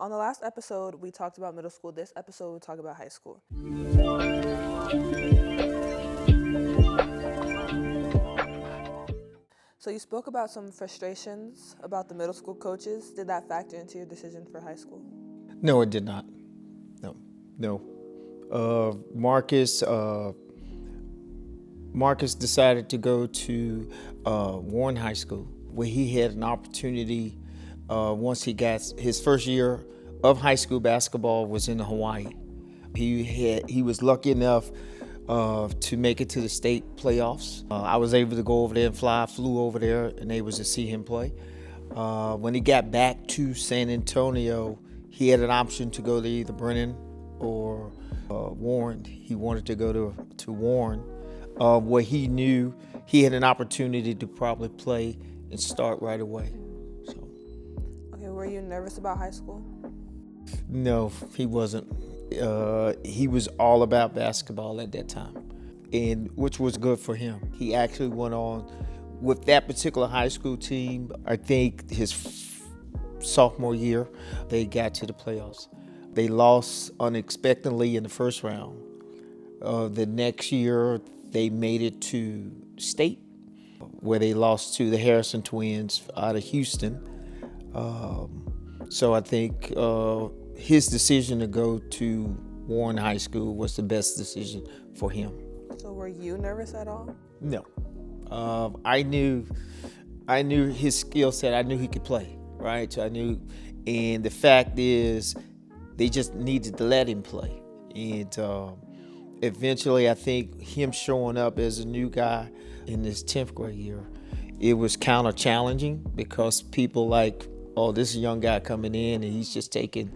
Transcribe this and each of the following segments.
On the last episode, we talked about middle school. This episode, we'll talk about high school. So you spoke about some frustrations about the middle school coaches. Did that factor into your decision for high school? No, it did not. No. Marcus decided to go to Warren High School, where he had an opportunity. Once he got his first year of high school basketball was in Hawaii. He was lucky enough to make it to the state playoffs. I was able to go over there and flew over there and able to see him play. When he got back to San Antonio, he had an option to go to either Brennan or Warren. He wanted to go to Warren, where he knew he had an opportunity to probably play and start right away. So. Okay, were you nervous about high school? No, he wasn't. He was all about basketball at that time, and which was good for him. He actually went on with that particular high school team. I think his sophomore year, they got to the playoffs. They lost unexpectedly in the first round. The next year, they made it to state, where they lost to the Harrison twins out of Houston. So I think his decision to go to Warren High School was the best decision for him. So were you nervous at all? No. I knew his skill set. I knew he could play, right? So I knew, and the fact is, they just needed to let him play. And eventually, I think him showing up as a new guy in his 10th grade year, it was kind of challenging because people like, oh, this is a young guy coming in and he's taking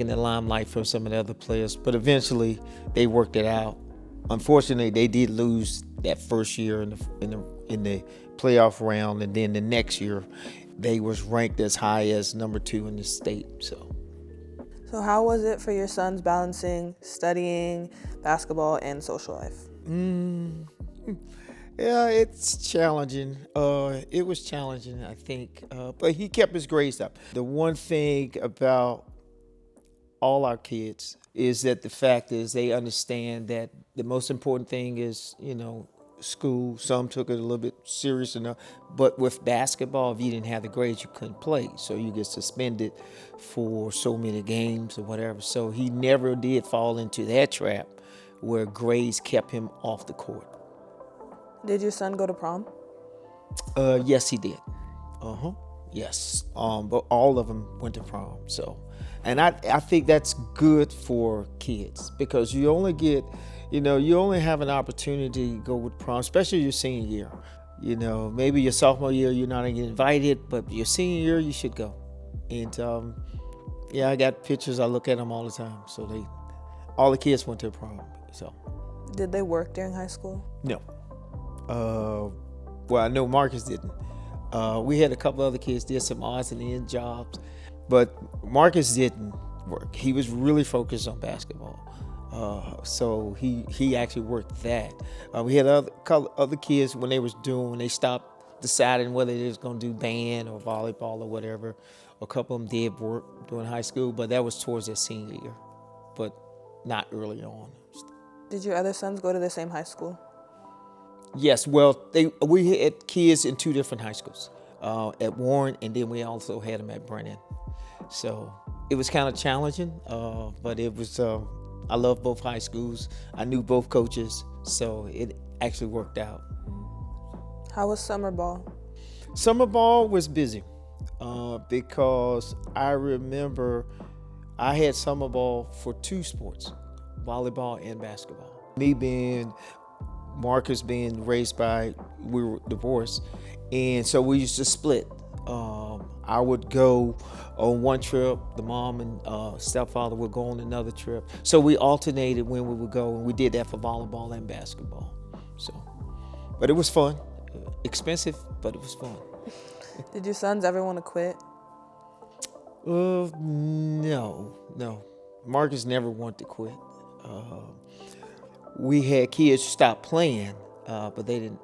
the limelight from some of the other players. But eventually, they worked it out. Unfortunately, they did lose that first year in the playoff round, and then the next year, they was ranked as high as number 2 in the state. So how was it for your sons balancing studying, basketball, and social life? Yeah, it's challenging. It was challenging, I think, but he kept his grades up. The one thing about all our kids is that the fact is they understand that the most important thing is, school. Some took it a little bit serious enough, but with basketball, if you didn't have the grades, you couldn't play. So you get suspended for so many games or whatever. So he never did fall into that trap where grades kept him off the court. Did your son go to prom? Yes, he did. Yes. But all of them went to prom. So, and I think that's good for kids because you only get, you only have an opportunity to go with prom, especially your senior year. Maybe your sophomore year you're not getting invited, but your senior year you should go. And I got pictures. I look at them all the time. So all the kids went to prom. So. Did they work during high school? No. Well, I know Marcus didn't. We had a couple other kids did some odds and ends jobs, but Marcus didn't work. He was really focused on basketball. So he actually worked that. We had other kids when they stopped deciding whether they was going to do band or volleyball or whatever. A couple of them did work during high school, but that was towards their senior year, but not early on. Did your other sons go to the same high school? Yes, well, we had kids in 2 different high schools, at Warren, and then we also had them at Brennan. So it was kind of challenging, but it was. I love both high schools. I knew both coaches, so it actually worked out. How was summer ball? Summer ball was busy because I remember I had summer ball for 2 sports, volleyball and basketball. Marcus being raised we were divorced, and so we used to split. I would go on one trip, the mom and stepfather would go on another trip. So we alternated when we would go, and we did that for volleyball and basketball. So, but it was fun. Expensive, but it was fun. Did your sons ever want to quit? No. Marcus never wanted to quit. We had kids stop playing, but they didn't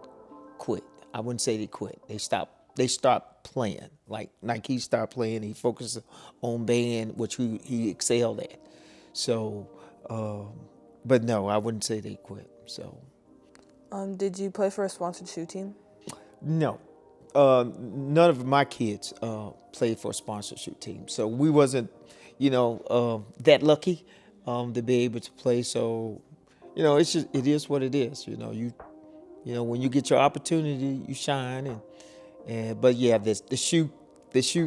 quit. I wouldn't say they quit. They stopped they start playing. Like he started playing, he focused on band, which he excelled at. So, but no, I wouldn't say they quit. So, Did you play for a sponsored shoe team? no, none of my kids played for a sponsorship team. So we wasn't, that lucky to be able to play. So, it is what it is. When you get your opportunity, you shine. But yeah, the shoe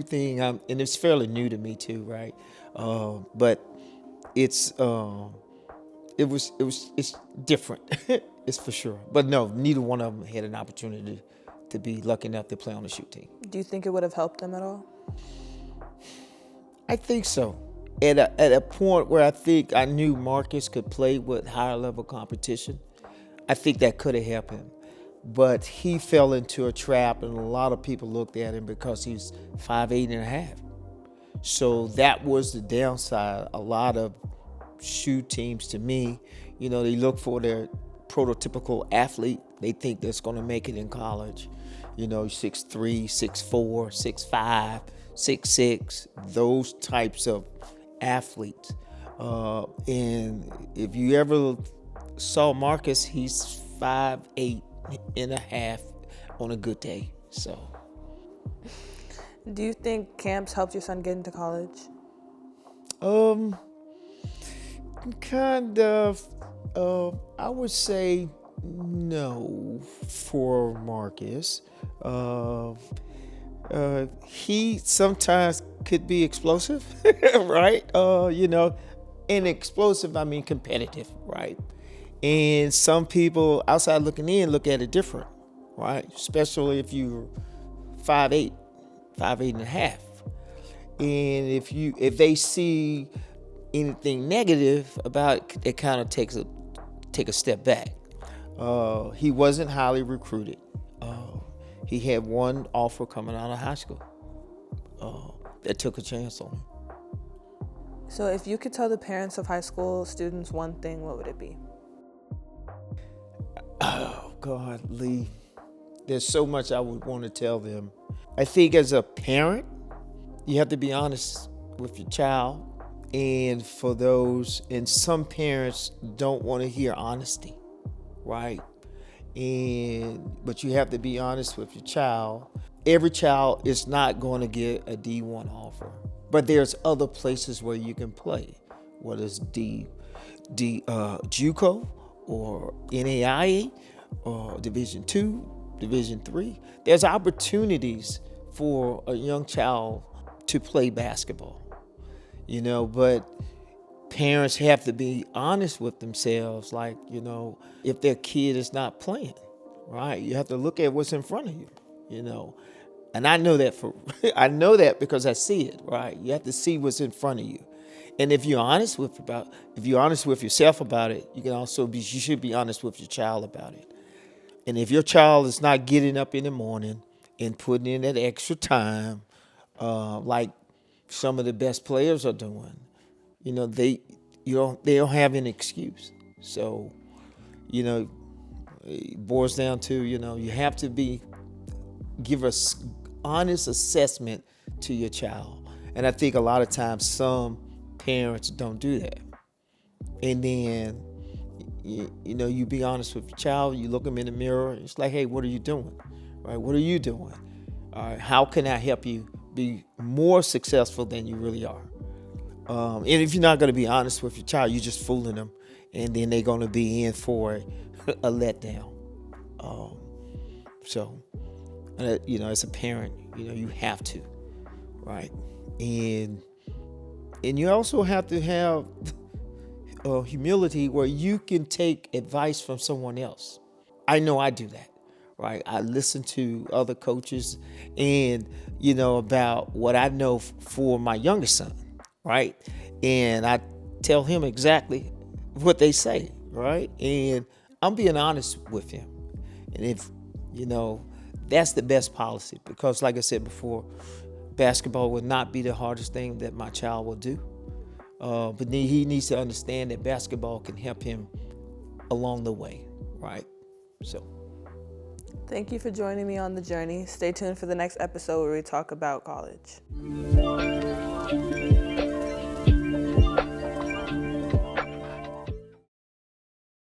thing, and it's fairly new to me too, right? But it's it's different. It's for sure. But no, neither one of them had an opportunity to be lucky enough to play on the shoot team. Do you think it would have helped them at all? I think so. At a point where I think I knew Marcus could play with higher level competition, I think that could have helped him. But he fell into a trap, and a lot of people looked at him because he's 5'8" and a half. So that was the downside. A lot of shoe teams, to me, they look for their prototypical athlete. They think that's going to make it in college. 6'3", 6'4", 6'5", 6'6", those types of athletes. And if you ever saw Marcus, he's 5'8" and a half on a good day. So, Do you think camps helped your son get into college? kind of. I would say no for Marcus. He sometimes could be explosive, right? And explosive, I mean competitive, right? And some people outside looking in look at it different, right? Especially if you're 5'8", 5'8" and a half. And if they see anything negative about it, kind of take a step back. He wasn't highly recruited. He had one offer coming out of high school that took a chance on him. So if you could tell the parents of high school students one thing, what would it be? Oh, God, Lee. There's so much I would want to tell them. I think as a parent, you have to be honest with your child. And some parents don't want to hear honesty, right? But you have to be honest with your child. Every child is not going to get a D1 offer, but there's other places where you can play, whether it's JUCO or NAIA or Division II, Division III. There's opportunities for a young child to play basketball, but parents have to be honest with themselves, like, if their kid is not playing, right? You have to look at what's in front of you, And I know that because I see it, right? You have to see what's in front of you. And if you're honest with yourself about it, you should be honest with your child about it. And if your child is not getting up in the morning and putting in that extra time, like some of the best players are doing, they don't have an excuse. So, it boils down to, you have to give an honest assessment to your child. And I think a lot of times some parents don't do that. And then, you be honest with your child, you look them in the mirror, it's like, hey, what are you doing? Right? What are you doing? All right, how can I help you be more successful than you really are? And if you're not going to be honest with your child, you're just fooling them, and then they're going to be in for a letdown. As a parent, you have to, right? And you also have to have humility where you can take advice from someone else. I know I do that, right? I listen to other coaches and, about what I know for my youngest son, right? And I tell him exactly what they say, right? And I'm being honest with him. And if, that's the best policy, because like I said before, basketball will not be the hardest thing that my child will do. But he needs to understand that basketball can help him along the way, right? So. Thank you for joining me on the journey. Stay tuned for the next episode where we talk about college.